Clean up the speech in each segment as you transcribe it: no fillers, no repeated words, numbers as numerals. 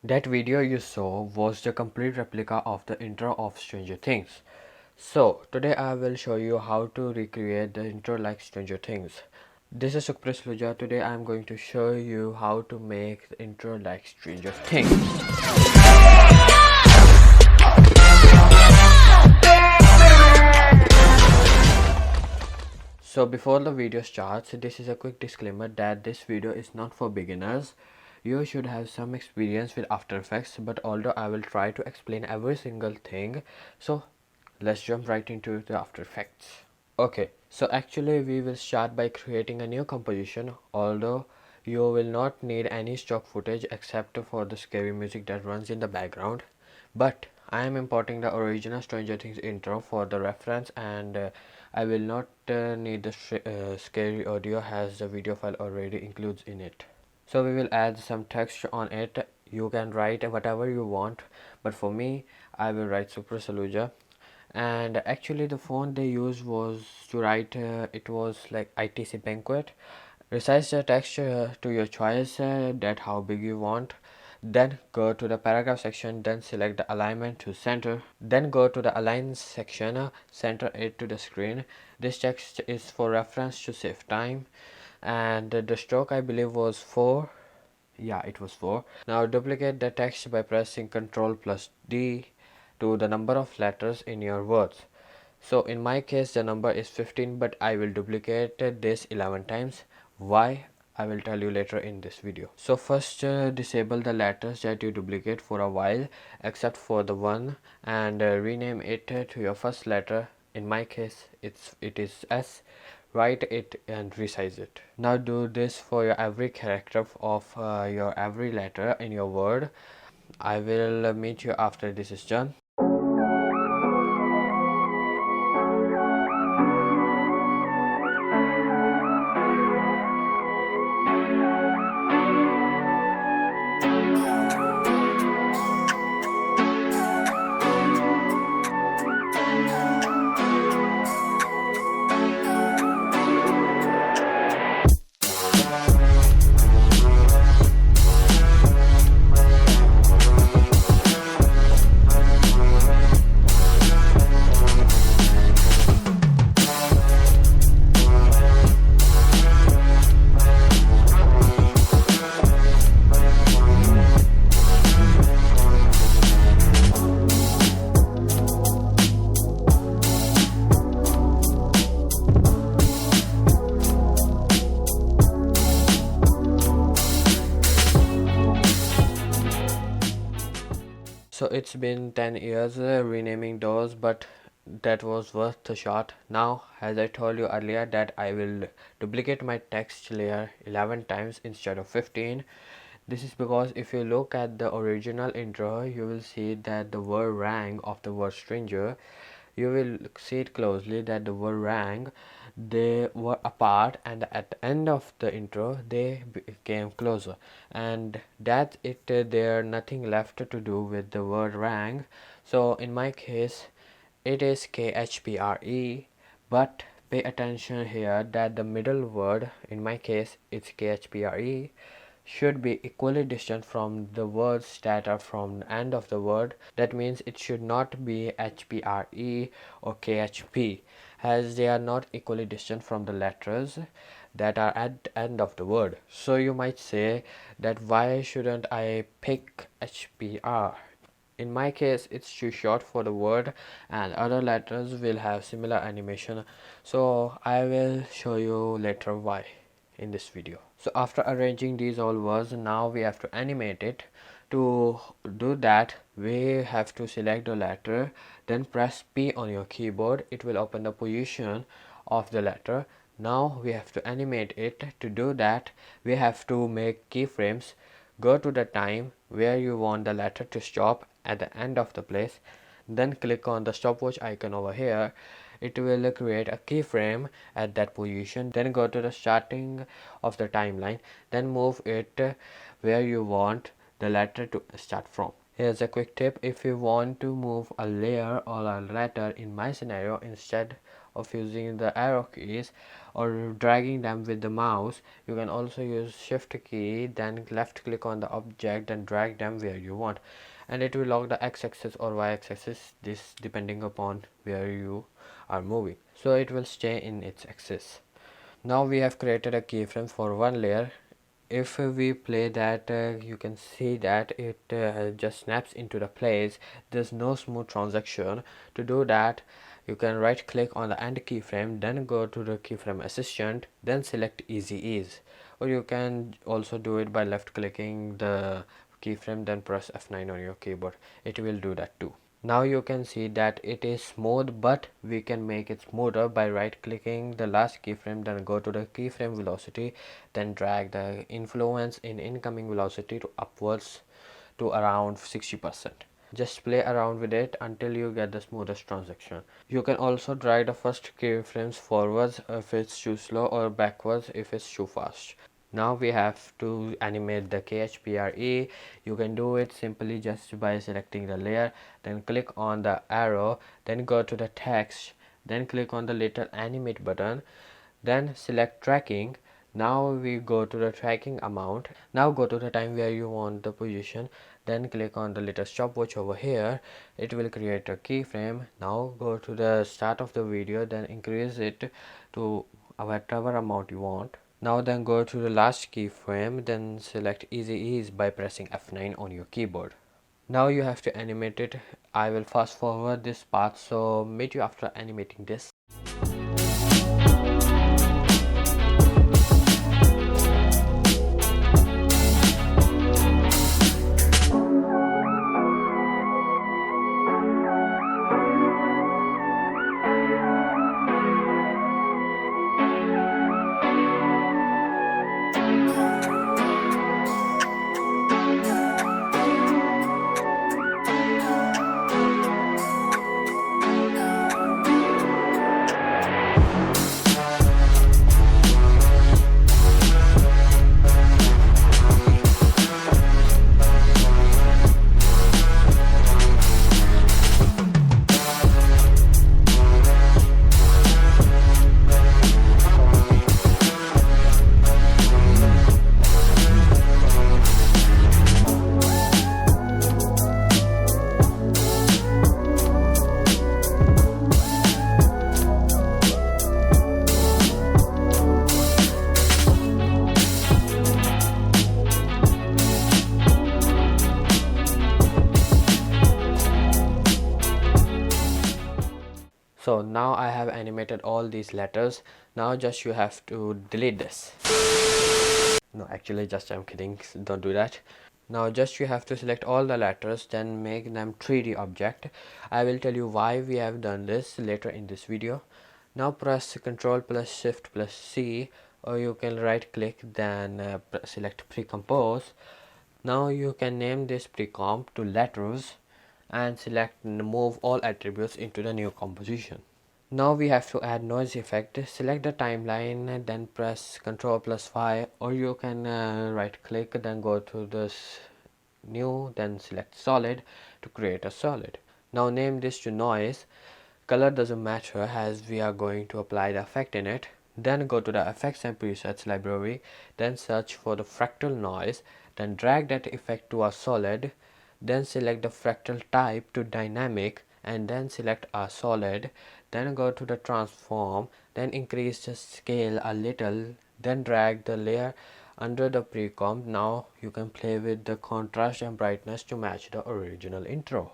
That video you saw was the complete replica of the intro of Stranger Things. So today I will show you how to recreate the intro like Stranger Things. This is Sukhpreet Saluja. Today I am going to show you how to make the intro like Stranger Things. So before the video starts, this is a quick disclaimer that this video is not for beginners. You should have some experience with After Effects, but although I will try to explain every single thing, so let's jump right into the After Effects. Okay, so actually we will start by creating a new composition, although you will not need any stock footage except for the scary music that runs in the background. But I am importing the original Stranger Things intro for the reference, and I will not need the scary audio as the video file already includes in it. So we will add some text on it. You can write whatever you want, but for me I will write Super Saluja. And actually the font they used was to write it was like ITC banquet. Resize the text to your choice, that how big you want. Then go to the paragraph section, then select the alignment to center, then go to the align section, center it to the screen. This text is for reference to save time, and the stroke I believe was 4. Yeah, it was 4. Now duplicate the text by pressing Ctrl plus D to the number of letters in your words. So in my case the number is 15, but I will duplicate this 11 times. Why? I will tell you later in this video. So first disable the letters that you duplicate for a while, except for the one, and rename it to your first letter. In my case it is S. Write it and resize it. Now do this for your every character of your every letter in your word. I will meet you after this is done. So it's been 10 years renaming those, but that was worth the shot. Now, as I told you earlier, that I will duplicate my text layer 11 times instead of 15. This is because if you look at the original intro, you will see that the word rang of the word stranger. You will see it closely that the word rang, they were apart, and at the end of the intro they became closer, and that's it. There nothing left to do with the word rang. So in my case it is KHPRE, but pay attention here that the middle word, in my case it's KHPRE, should be equally distant from the words that are from the end of the word. That means it should not be HPRE or KHP, as they are not equally distant from the letters that are at the end of the word. So you might say that why shouldn't I pick HPR? In my case it's too short for the word, and other letters will have similar animation, so I will show you later why in this video. So after arranging these all words, now we have to animate it. To do that, we have to select the letter, then press P on your keyboard. It will open the position of the letter. Now we have to animate it. To do that, we have to make keyframes. Go to the time where you want the letter to stop at the end of the place, then click on the stopwatch icon over here. It will create a keyframe at that position. Then go to the starting of the timeline, then move it where you want the letter to start from. Here's a quick tip: if you want to move a layer or a letter in my scenario, instead of using the arrow keys or dragging them with the mouse, you can also use shift key, then left click on the object and drag them where you want, and it will lock the x-axis or y-axis, this depending upon where you are moving, so it will stay in its axis. Now we have created a keyframe for one layer. If we play that, you can see that it just snaps into the place. There's no smooth transition. To do that, you can right click on the end keyframe, then go to the keyframe assistant, then select easy ease, or you can also do it by left clicking the keyframe, then press F9 on your keyboard. It will do that too. Now you can see that it is smooth, but we can make it smoother by right clicking the last keyframe, then go to the keyframe velocity, then drag the influence in incoming velocity to upwards to around 60%. Just play around with it until you get the smoothest transition. You can also drag the first keyframes forwards if it's too slow, or backwards if it's too fast. Now we have to animate the KHPRE. You can do it simply just by selecting the layer, then click on the arrow, then go to the text, then click on the little animate button, then select tracking. Now we go to the tracking amount. Now go to the time where you want the position, then click on the little stopwatch over here. It will create a keyframe. Now go to the start of the video, then increase it to whatever amount you want. Now then go to the last keyframe, then select easy ease by pressing F9 on your keyboard. Now you have to animate it. I will fast forward this part, so meet you after animating this. So now I have animated all these letters. Now just you have to delete this. No, actually just I'm kidding, don't do that. Now just you have to select all the letters, then make them 3D object. I will tell you why we have done this later in this video. Now press Ctrl plus Shift plus C, or you can right click, then select pre-compose. Now you can name this pre-comp to letters and select move all attributes into the new composition. Now we have to add noise effect. Select the timeline, then press Ctrl plus 5, or you can right click, then go to this new, then select solid to create a solid. Now name this to noise. Color doesn't matter as we are going to apply the effect in it. Then go to the effects and presets library, then search for the fractal noise, then drag that effect to a solid, then select the fractal type to dynamic, and then select a solid, then go to the transform, then increase the scale a little, then drag the layer under the pre-comp. Now you can play with the contrast and brightness to match the original intro.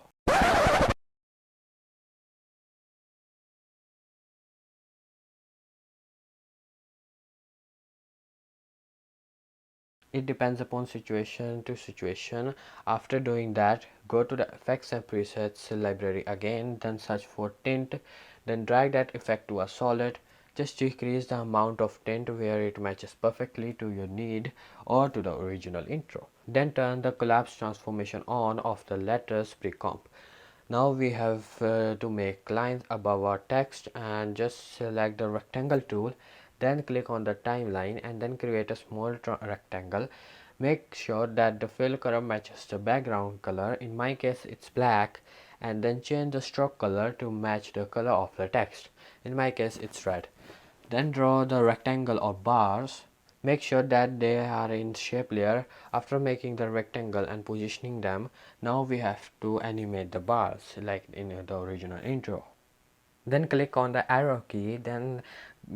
It depends upon situation to situation. After doing that, go to the effects and presets library again, then search for tint, then drag that effect to a solid. Just decrease the amount of tint where it matches perfectly to your need or to the original intro. Then turn the collapse transformation on of the letters pre-comp. Now we have to make lines above our text, and just select the rectangle tool, then click on the timeline and then create a small rectangle. Make sure that the fill color matches the background color. In my case it's black, and then change the stroke color to match the color of the text. In my case it's red. Then draw the rectangle or bars. Make sure that they are in shape layer. After making the rectangle and positioning them, now we have to animate the bars like in the original intro. Then click on the arrow key, then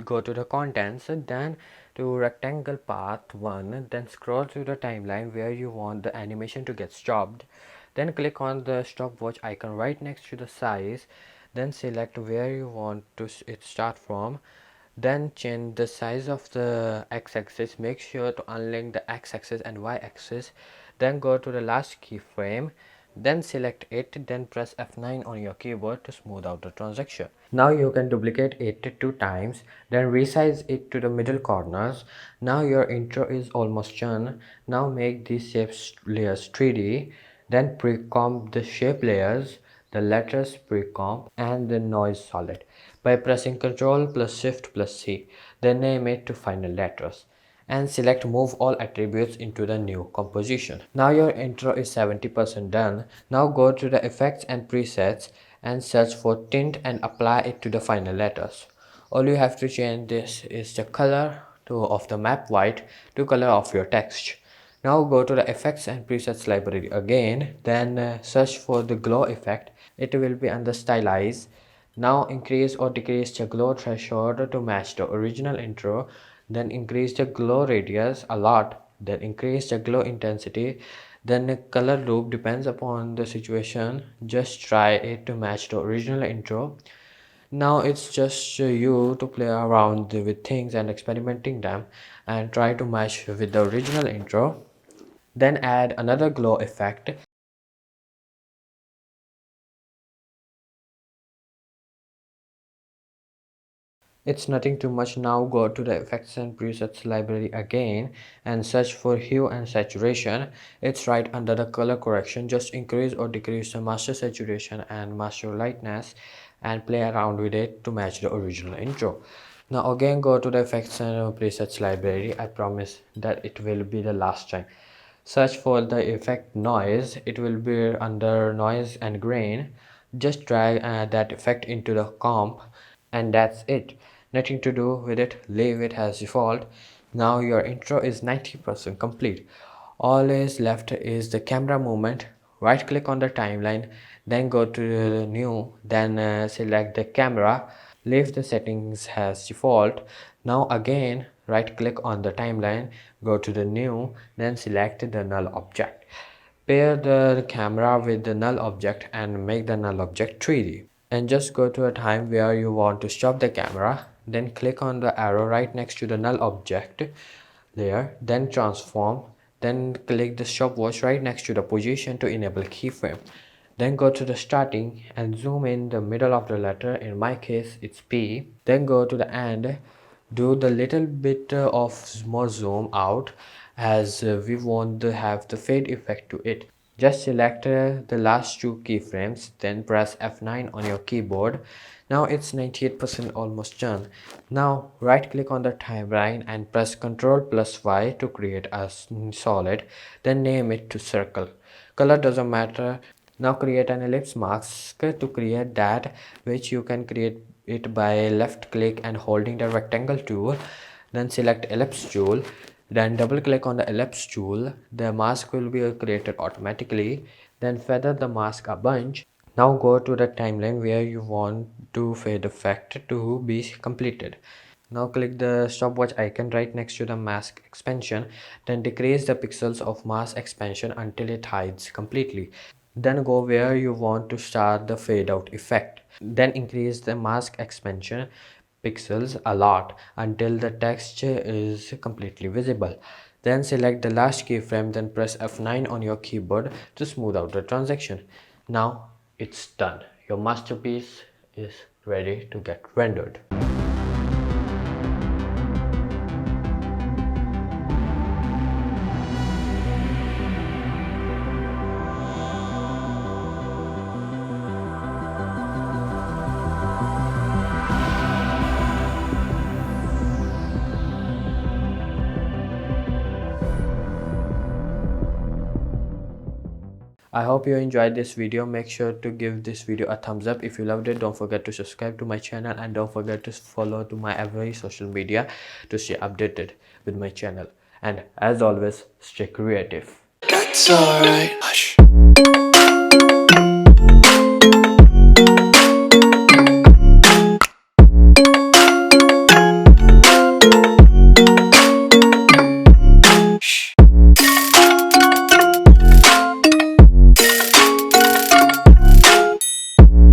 go to the contents, then to rectangle path 1, then scroll through the timeline where you want the animation to get stopped. Then click on the stopwatch icon right next to the size, then select where you want to it start from. Then change the size of the x-axis. Make sure to unlink the x-axis and y-axis. Then go to the last keyframe, then select it, then press F9 on your keyboard to smooth out the transaction. Now you can duplicate it 2 times, then resize it to the middle corners. Now your intro is almost done. Now make these shapes layers 3D, then pre-comp the shape layers, the letters pre-comp, and the noise solid by pressing Ctrl plus Shift plus C. Then name it to final letters and select move all attributes into the new composition. Now your intro is 70% done. Now go to the effects and presets and search for tint and apply it to the final letters. All you have to change this is the color of the map white to color of your text. Now go to the effects and presets library again, then search for the glow effect. It will be under stylize. Now increase or decrease the glow threshold to match the original intro, then increase the glow radius a lot, then increase the glow intensity, then the color loop depends upon the situation. Just try it to match the original intro. Now it's just you to play around with things and experimenting them and try to match with the original intro. Then add another glow effect. It's nothing too much. Now go to the effects and presets library again and search for hue and saturation. It's right under the color correction. Just increase or decrease the master saturation and master lightness and play around with it to match the original intro. Now again go to the effects and presets library. I promise that it will be the last time. Search for the effect noise. It will be under noise and grain. Just drag that effect into the comp, and that's it. Nothing to do with it, leave it as default. Now your intro is 90% complete. All is left is the camera movement. Right click on the timeline, then go to the new, then select the camera, leave the settings as default. Now again right click on the timeline, go to the new, then select the null object. Pair the camera with the null object and make the null object 3D. And just go to a time where you want to stop the camera, then click on the arrow right next to the null object layer, then transform, then click the stopwatch right next to the position to enable keyframe. Then go to the starting and zoom in the middle of the letter. In my case it's P. Then go to the end, do the little bit of more zoom out as we want to have the fade effect to it. Just select the last 2 keyframes, then press F9 on your keyboard. Now it's 98% almost done. Now right click on the timeline and press Ctrl plus Y to create a solid, then name it to circle. Color doesn't matter. Now create an ellipse mask. To create that, which you can create it by left click and holding the rectangle tool, then select ellipse tool, then double click on the ellipse tool. The mask will be created automatically. Then feather the mask a bunch. Now go to the timeline where you want to fade effect to be completed. Now click the stopwatch icon right next to the mask expansion, then decrease the pixels of mask expansion until it hides completely. Then go where you want to start the fade out effect. Then increase the mask expansion pixels a lot until the text is completely visible. Then select the last keyframe, then press F9 on your keyboard to smooth out the transaction. Now it's done. Your masterpiece is ready to get rendered. I hope you enjoyed this video. Make sure to give this video a thumbs up. If you loved it, don't forget to subscribe to my channel and don't forget to follow to my every social media to stay updated with my channel. And as always, stay creative. That's alright. Hush.